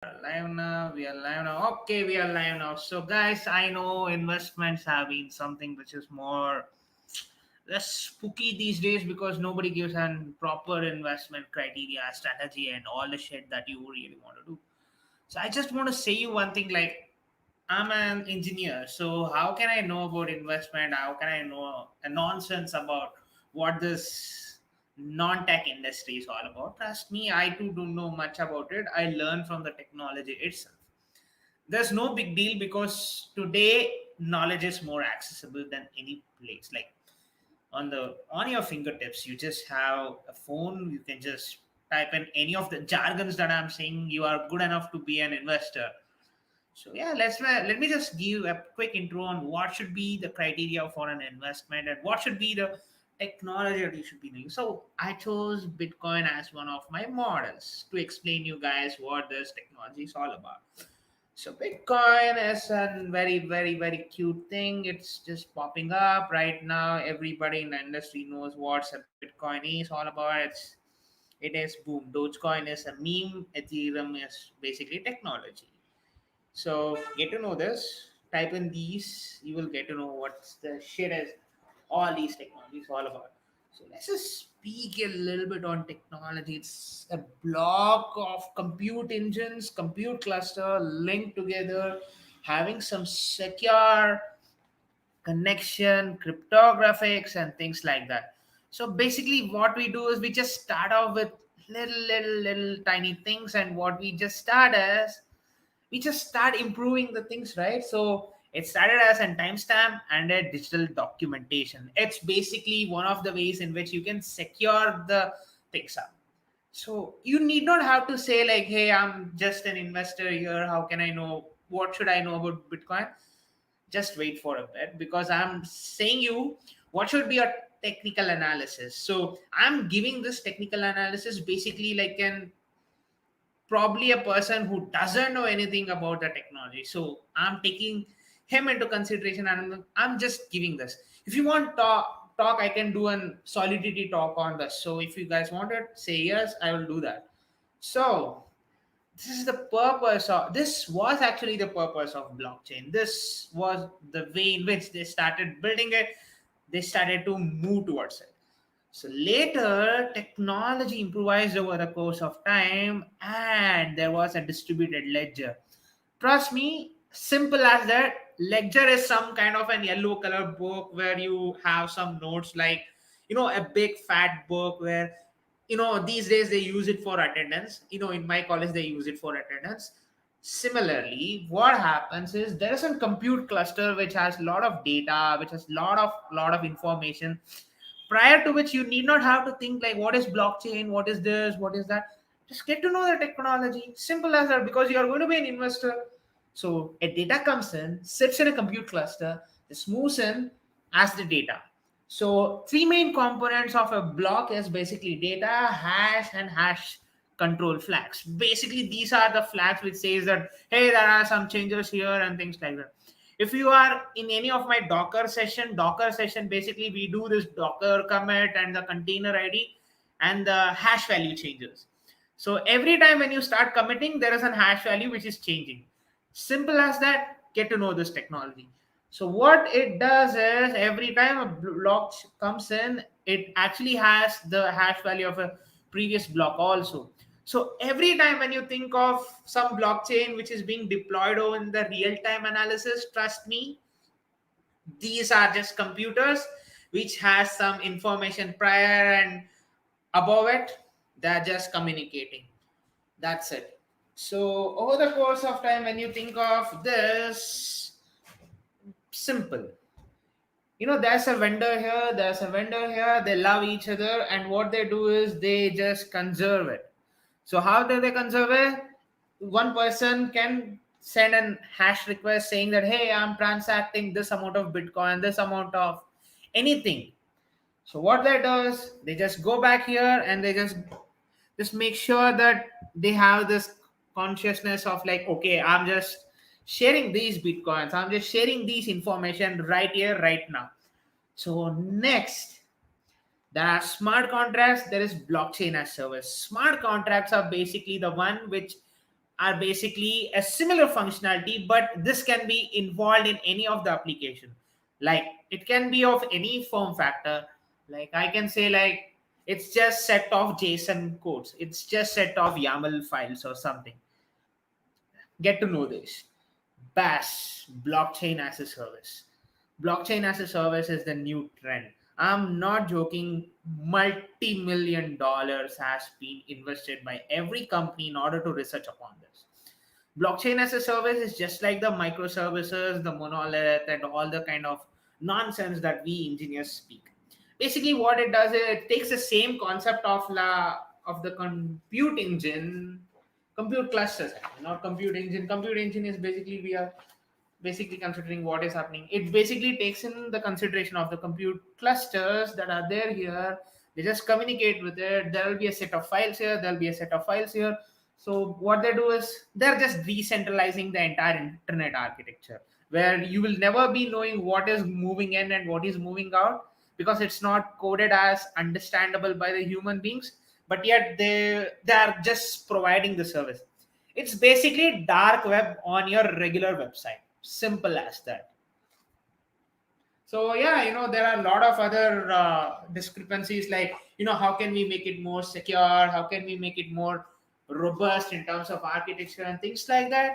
Live now. We are live now. Okay, we are live now. So, guys, I know investments have been something which is more less spooky these days because nobody gives an proper investment criteria, strategy, and all the shit that you really want to do. So, I just want to say you one thing like, I'm an engineer, so how can I know about investment? How can I know a nonsense about what this non-tech industry is all about? Trust me, I too don't know much about it. I learn from the technology itself. There's no big deal because today knowledge is more accessible than any place. Like on your fingertips, you just have a phone. You can just type in any of the jargons that I'm saying. You are good enough to be an investor. So yeah, let me just give a quick intro on what should be the criteria for an investment and what should be the technology that you should be doing. So I chose Bitcoin as one of my models to explain you guys what this technology is all about. So Bitcoin is a very cute thing. It's just popping up right now. Everybody in the industry knows what a Bitcoin is all about. It is boom. Dogecoin is a meme. Ethereum is basically technology. So get to know this. Type in these. You will get to know what's the shit is all these technologies all about. So let's just speak a little bit on technology. It's a block of compute engines, compute cluster linked together, having some secure connection, cryptographics, and things like that. So basically, what we do is we just start off with little tiny things, and what we just start as we just start improving the things, right? So it started as a timestamp and a digital documentation. It's basically one of the ways in which you can secure the things up. So you need not have to say like, hey, I'm just an investor here. How can I know? What should I know about Bitcoin? Just wait for a bit because I'm saying you what should be a technical analysis. So I'm giving this technical analysis basically like an probably a person who doesn't know anything about the technology. So I'm taking him into consideration and I'm just giving this. If you want talk, I can do an solidity talk on this. So if you guys want it, say yes, I will do that. So this was actually the purpose of blockchain. This was the way in which they started building it. They started to move towards it. So later, technology improvised over the course of time, and there was a distributed ledger. Trust me, simple as that. Ledger is some kind of an yellow color book where you have some notes, like a big fat book where these days they use it for attendance. In my college they use it for attendance. Similarly, what happens is there is a compute cluster which has a lot of data, which has lot of information, prior to which you need not have to think like what is blockchain, what is this, what is that. Just get to know the technology, simple as that, because you are going to be an investor. So a data comes in, sits in a compute cluster, just moves in as the data. So three main components of a block is basically data, hash, and hash control flags. Basically these are the flags which says that hey, there are some changes here and things like that. If you are in any of my docker session, basically we do this docker commit and the container id and the hash value changes. So every time when you start committing, there is a hash value which is changing. Simple as that. Get to know this technology. So what it does is every time a block comes in, it actually has the hash value of a previous block also. So every time when you think of some blockchain which is being deployed in the real time analysis, trust me, these are just computers which has some information prior and above it. They're just communicating. That's it. So over the course of time, when you think of this, simple. There's a vendor here, there's a vendor here, they love each other, and what they do is they just conserve it. So how do they conserve it? One person can send an hash request saying that hey, I'm transacting this amount of Bitcoin, this amount of anything. So what they do is they just go back here and they just make sure that they have this consciousness of like, okay, I'm just sharing these Bitcoins, I'm just sharing these information right here, right now. So next, there are smart contracts, there is blockchain as service. Smart contracts are basically the one which are basically a similar functionality, but this can be involved in any of the application. Like it can be of any form factor. Like I can say like it's just set of JSON codes. It's just set of YAML files or something. Get to know this. BaaS, blockchain as a service. Blockchain as a service is the new trend. I'm not joking. Multi-million dollars has been invested by every company in order to research upon this. Blockchain as a service is just like the microservices, the monolith, and all the kind of nonsense that we engineers speak. Basically, what it does is it takes the same concept of the compute engine, compute clusters, not compute engine. Compute engine is basically we are basically considering what is happening. It basically takes in the consideration of the compute clusters that are there here. They just communicate with it. There will be a set of files here. There will be a set of files here. So what they do is they're just decentralizing the entire internet architecture, where you will never be knowing what is moving in and what is moving out, because it's not coded as understandable by the human beings. But yet they are just providing the service. It's basically dark web on your regular website. Simple as that. So yeah, there are a lot of other discrepancies, like how can we make it more secure, how can we make it more robust in terms of architecture and things like that.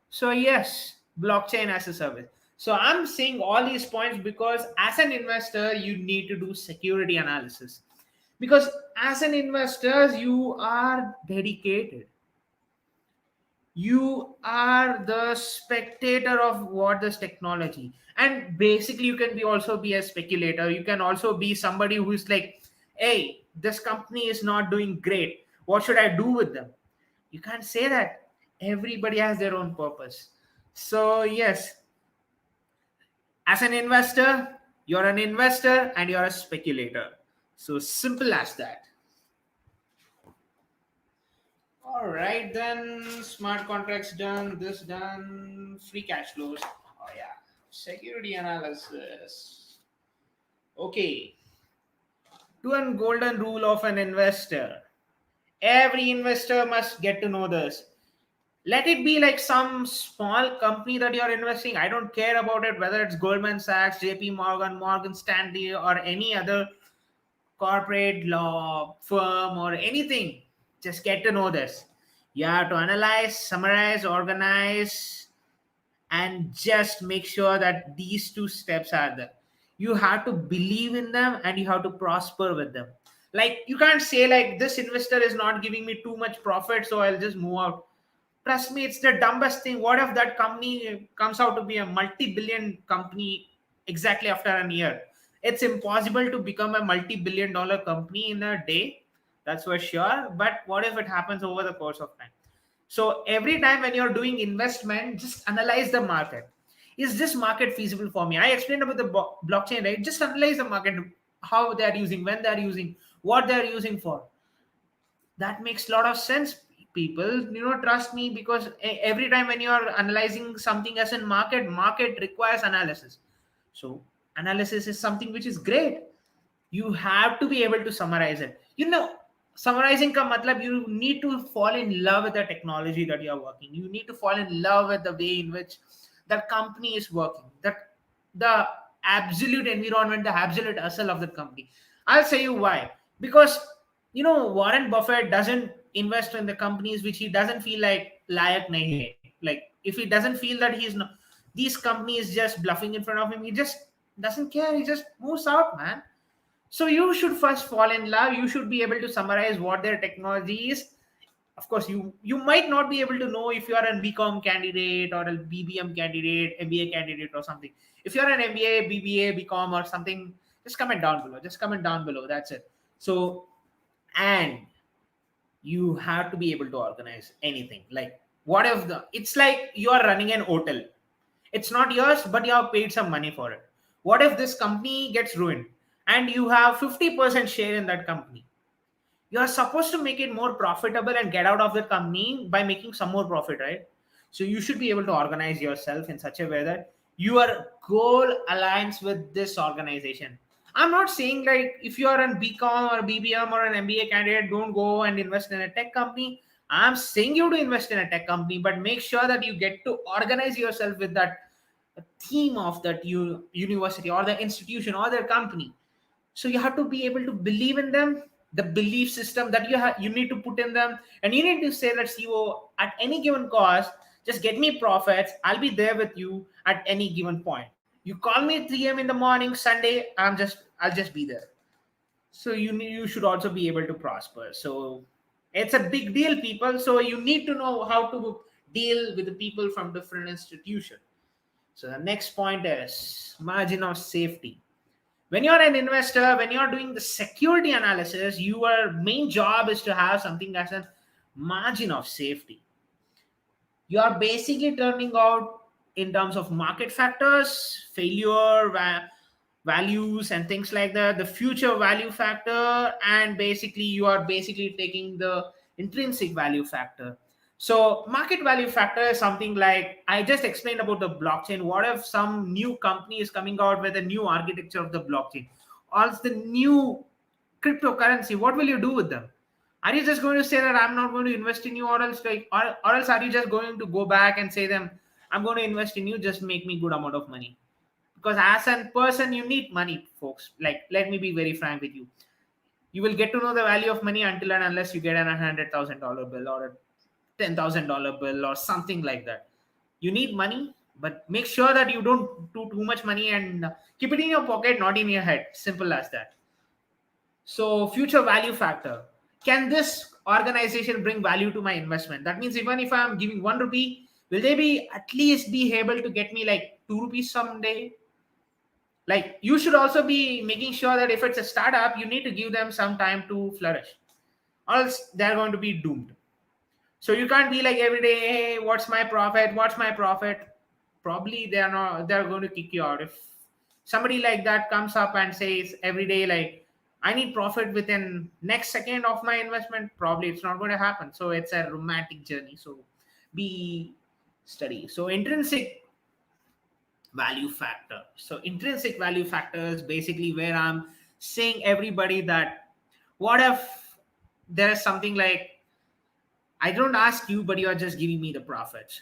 So yes, blockchain as a service. So I'm saying all these points because as an investor you need to do security analysis, because as an investor you are dedicated, you are the spectator of what this technology. And basically you can be also be a speculator. You can also be somebody who's like, hey, this company is not doing great, what should I do with them? You can't say that. Everybody has their own purpose. So yes, as an investor, you're an investor and you're a speculator. So simple as that. All right, then smart contracts done, this done, free cash flows. Oh yeah, security analysis. Okay, to a golden rule of an investor. Every investor must get to know this. Let it be like some small company that you're investing. I don't care about it whether it's Goldman Sachs, JP Morgan, Morgan Stanley, or any other corporate law firm or anything. Just get to know this. You have to analyze, summarize, organize, and just make sure that these two steps are there. You have to believe in them and you have to prosper with them. Like you can't say like this investor is not giving me too much profit, so I'll just move out. Trust me, it's the dumbest thing. What if that company comes out to be a multi-billion company exactly after a year? It's impossible to become a multi-billion dollar company in a day. That's for sure. But what if it happens over the course of time? So every time when you're doing investment, just analyze the market. Is this market feasible for me? I explained about the blockchain, right? Just analyze the market, how they're using, when they're using, what they're using for. That makes a lot of sense. People, trust me, because every time when you're analyzing something as a market requires analysis. So analysis is something which is great. You have to be able to summarize it. Summarizing ka matlab, you need to fall in love with the technology that you are working. You need to fall in love with the way in which that company is working, that the absolute environment, the absolute hustle of the company. I'll say you why. Because Warren Buffett doesn't invest in the companies which he doesn't feel like layak nahi hai. Like if he doesn't feel that he's not, these companies just bluffing in front of him, he just doesn't care. He just moves out, man. So you should first fall in love. You should be able to summarize what their technology is. Of course, you might not be able to know if you are a BCom candidate or a BBM candidate, MBA candidate or something. If you're an MBA, BBA, BCom or something, just comment down below. Just comment down below. That's it. So, and you have to be able to organize anything. Like what if it's like you are running an hotel. It's not yours, but you have paid some money for it. What if this company gets ruined and you have 50% share in that company? You are supposed to make it more profitable and get out of the company by making some more profit, right? So you should be able to organize yourself in such a way that your goal aligns with this organization. I'm not saying like if you are an BCom or BBM or an MBA candidate, don't go and invest in a tech company. I'm saying you to invest in a tech company, but make sure that you get to organize yourself with that theme of that university or the institution or their company. So you have to be able to believe in them, the belief system that you need to put in them, and you need to say that CEO, at any given cost, just get me profits. I'll be there with you at any given point. You call me at 3 a.m. in the morning, Sunday, I'll just be there. So you should also be able to prosper. So it's a big deal, people. So you need to know how to deal with the people from different institutions. So the next point is margin of safety. When you're an investor, when you're doing the security analysis, your main job is to have something as a margin of safety. You are basically turning out in terms of market factors, failure, values, and things like that, the future value factor, and basically you are basically taking the intrinsic value factor. So market value factor is something like I just explained about the blockchain. What if some new company is coming out with a new architecture of the blockchain, or it's the new cryptocurrency? What will you do with them? Are you just going to say that I'm not going to invest in you, or else or else are you just going to go back and say them, I'm going to invest in you, just make me good amount of money? Because as a person, you need money, folks. Like, let me be very frank with you. You will get to know the value of money until and unless you get an $100,000 bill or a $10,000 bill or something like that. You need money, but make sure that you don't do too much money, and keep it in your pocket, not in your head. Simple as that. So future value factor. Can this organization bring value to my investment? That means even if I'm giving 1 rupee, will they be at least be able to get me like 2 rupees someday? Like, you should also be making sure that if it's a startup, you need to give them some time to flourish, or else they're going to be doomed. So you can't be like every day, hey, what's my profit, what's my profit? Probably they're going to kick you out. If somebody like that comes up and says every day, like, I need profit within next second of my investment, probably it's not going to happen. So it's a romantic journey. So be steady. So intrinsic value factor. So intrinsic value factor is basically where I'm saying everybody that, what if there's something like, I don't ask you, but you are just giving me the profits.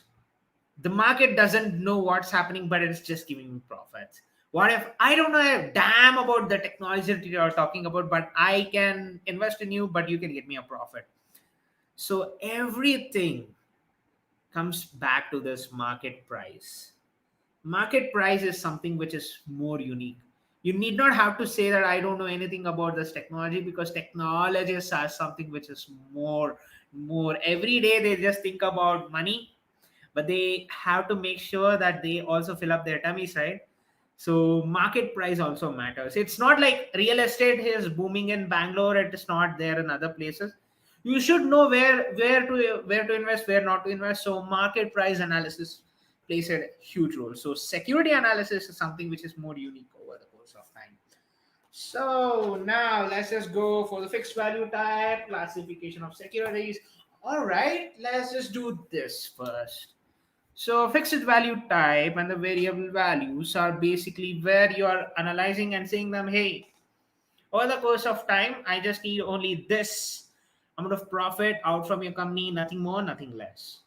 The market doesn't know what's happening, but it's just giving me profits. What if I don't know a damn about the technology that you're talking about, but I can invest in you, but you can get me a profit? So everything comes back to this market price. Market price is something which is more unique. You need not have to say that I don't know anything about this technology, because technologists are something which is more every day. They just think about money, but they have to make sure that they also fill up their tummies, right? So market price also matters. It's not like real estate is booming in Bangalore, it is not there in other places. You should know where to invest, where not to invest. So market price analysis plays a huge role. So security analysis is something which is more unique over the course of time. So now let's just go for the fixed value type classification of securities. All right, let's just do this first. So fixed value type and the variable values are basically where you are analyzing and saying them, hey, over the course of time, I just need only this amount of profit out from your company, nothing more, nothing less.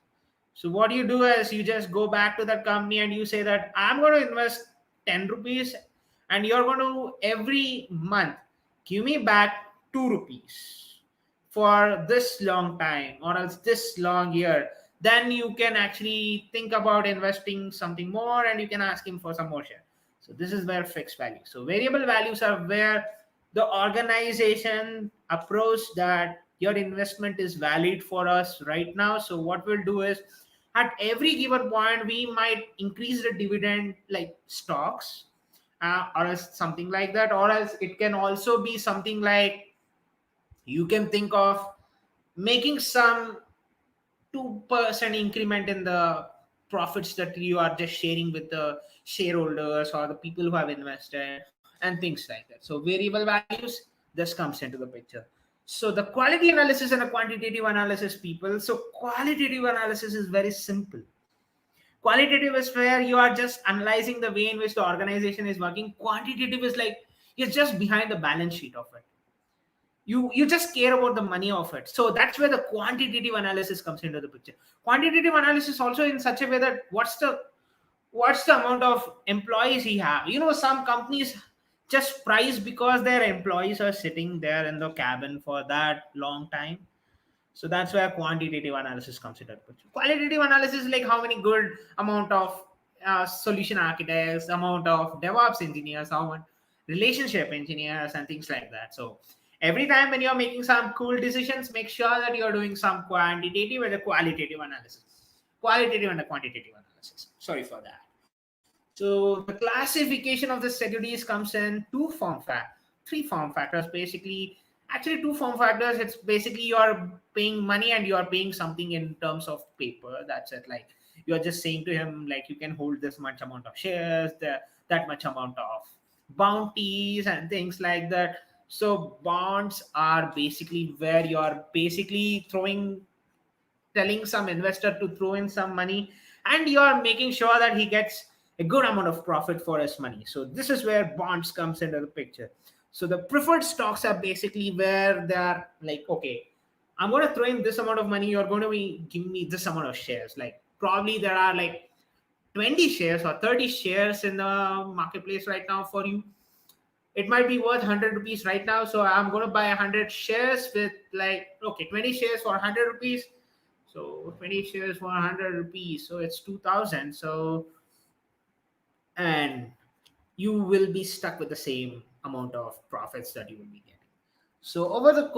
So what you do is you just go back to that company and you say that I'm going to invest 10 rupees, and you're going to every month give me back 2 rupees for this long time, or else this long year. Then you can actually think about investing something more, and you can ask him for some more share. So this is where fixed value. So variable values are where the organization approach that your investment is valid for us right now. So what we'll do is, at every given point, we might increase the dividend like stocks, or else something like that, or else it can also be something like, you can think of making some 2% increment in the profits that you are just sharing with the shareholders or the people who have invested, and things like that. So variable values, this comes into the picture. So the quality analysis and a quantitative analysis, people. So qualitative analysis is very simple. Qualitative is where you are just analyzing the way in which the organization is working. Quantitative is like, you're just behind the balance sheet of it. You just care about the money of it. So that's where the quantitative analysis comes into the picture. Quantitative analysis also in such a way that what's the amount of employees he have. Some companies just price because their employees are sitting there in the cabin for that long time. So that's where quantitative analysis comes into the picture. Qualitative analysis is like how many good amount of solution architects, amount of DevOps engineers, how much relationship engineers, and things like that. So every time when you're making some cool decisions, make sure that you're doing some quantitative and a qualitative analysis. Qualitative and a quantitative analysis. Sorry for that. So the classification of the securities comes in three form factors basically. Actually, two form factors. It's basically you're paying money and you're paying something in terms of paper. That's it. Like you're just saying to him, like you can hold this much amount of shares, that much amount of bounties and things like that. So bonds are basically where you're basically telling some investor to throw in some money, and you are making sure that he gets a good amount of profit for his money. So this is where bonds comes into the picture. So the preferred stocks are basically where they are like, okay, I'm going to throw in this amount of money, you're going to be giving me this amount of shares. Like probably there are like 20 shares or 30 shares in the marketplace right now for you. It might be worth 100 rupees right now, so I'm going to buy 100 shares with like, okay, 20 shares for 100 rupees. So 20 shares for 100 rupees, so it's 2000. So, and you will be stuck with the same amount of profits that you will be getting. So over the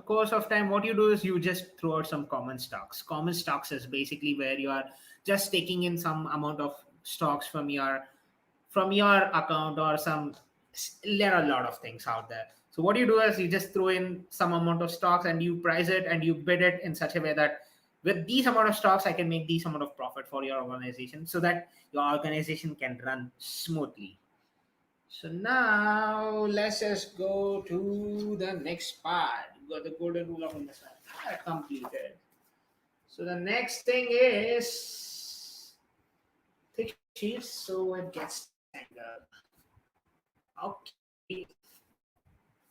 course of time, what you do is you just throw out some common stocks. Common stocks is basically where you are just taking in some amount of stocks from your account, or some, there are a lot of things out there. So what you do is you just throw in some amount of stocks and you price it and you bid it in such a way that with these amount of stocks I can make these amount of profit for your organization, so that your organization can run smoothly. So now let's just go to the next part. We got the golden rule of investment completed. So the next thing is thick sheets so it gets tangled. Okay.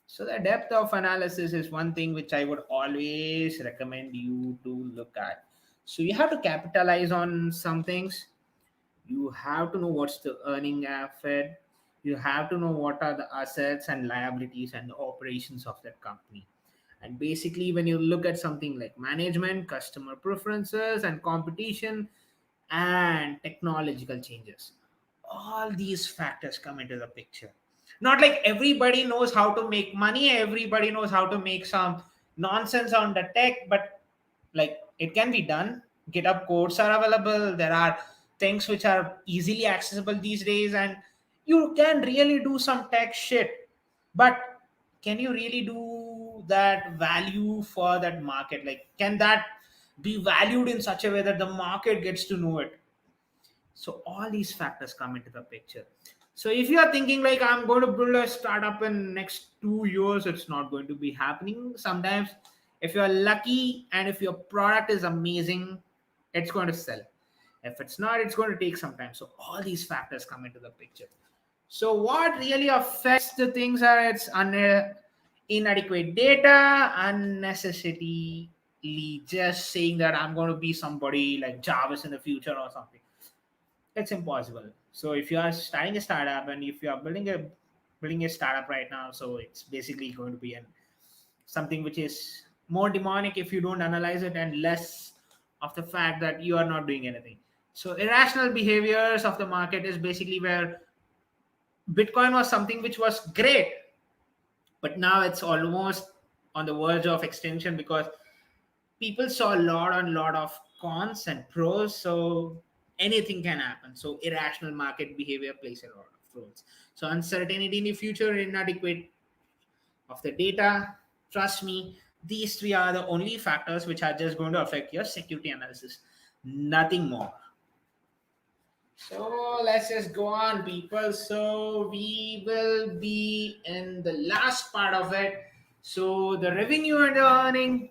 So the depth of analysis is one thing which I would always recommend you to look at. So you have to capitalize on some things. You have to know what's the earning asset. You have to know what are the assets and liabilities and the operations of that company. And basically, when you look at something like management, customer preferences, and competition, and technological changes, all these factors come into the picture. Not like everybody knows how to make money, everybody knows how to make some nonsense on the tech, but like it can be done. GitHub codes are available. There are things which are easily accessible these days, and you can really do some tech shit. But can you really do that value for that market? Like, can that be valued in such a way that the market gets to know it? So all these factors come into the picture. So if you are thinking like I'm going to build a startup in next 2 years, it's not going to be happening. Sometimes if you're lucky and if your product is amazing, it's going to sell. If it's not, it's going to take some time. So all these factors come into the picture. So what really affects the things are its inadequate data, unnecessarily just saying that I'm going to be somebody like Jarvis in the future or something. It's impossible. So if you are starting a startup and if you are building a startup right now, so it's basically going to be something which is more demonic if you don't analyze it, and less of the fact that you are not doing anything. So irrational behaviors of the market is basically where Bitcoin was something which was great, but now it's almost on the verge of extinction because people saw a lot and lot of cons and pros. So anything can happen. So irrational market behavior plays a lot of roles. So uncertainty in the future, inadequate of the data. Trust me, these three are the only factors which are just going to affect your security analysis, nothing more. So let's just go on, people. So we will be in the last part of it. So the revenue and the earning,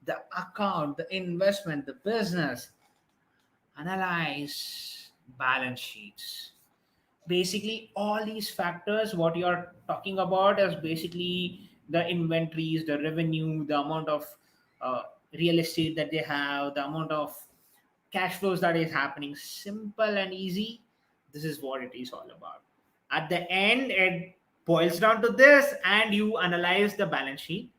the account, the investment, the business, analyze balance sheets. Basically, all these factors, what you're talking about, is basically the inventories, the revenue, the amount of uh, real estate that they have, the amount of cash flows that is happening. Simple and easy. This is what it is all about. At the end, it boils down to this, and you analyze the balance sheet.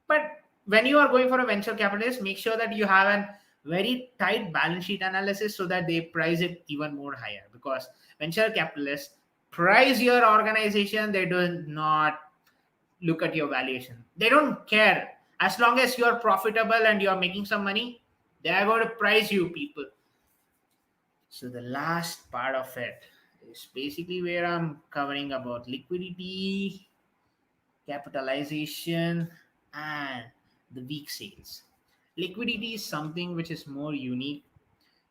But when you are going for a venture capitalist, make sure that you have a very tight balance sheet analysis so that they price it even more higher. Because venture capitalists price your organization, they do not look at your valuation. They don't care. As long as you're profitable and you're making some money, they are going to price you, people. So the last part of it is basically where I'm covering about liquidity, capitalization, and the weak sales. Liquidity is something which is more unique.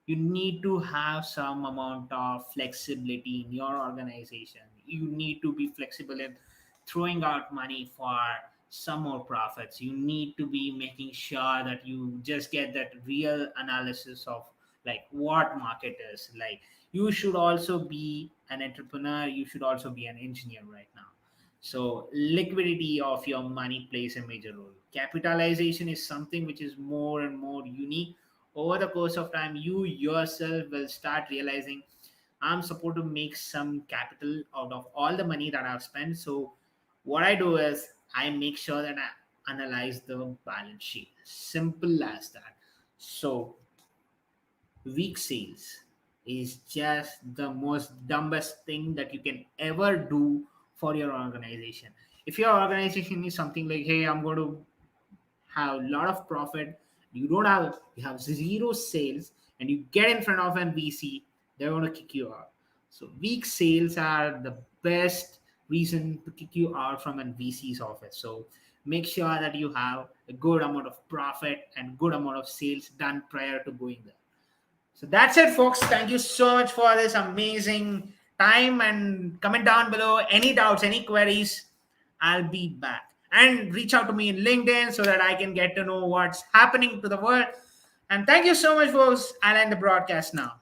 You need to have some amount of flexibility in your organization. You need to be flexible in throwing out money for some more profits. You need to be making sure that you just get that real analysis of like what market is like. You should also be an entrepreneur, you should also be an engineer right now. So liquidity of your money plays a major role. Capitalization is something which is more and more unique. Over the course of time, you yourself will start realizing I'm supposed to make some capital out of all the money that I've spent. So what I do is I make sure that I analyze the balance sheet. Simple as that. So weak sales is just the most dumbest thing that you can ever do for your organization. If your organization is something like, hey, I'm going to have a lot of profit, you have zero sales, and you get in front of an VC, they're going to kick you out. So weak sales are the best reason to kick you out from an VC's office. So make sure that you have a good amount of profit and good amount of sales done prior to going there. So that's it, folks. Thank you so much for this amazing time. And comment down below any doubts, any queries. I'll be back. And reach out to me in LinkedIn so that I can get to know what's happening to the world. And thank you so much, folks. I'll end the broadcast now.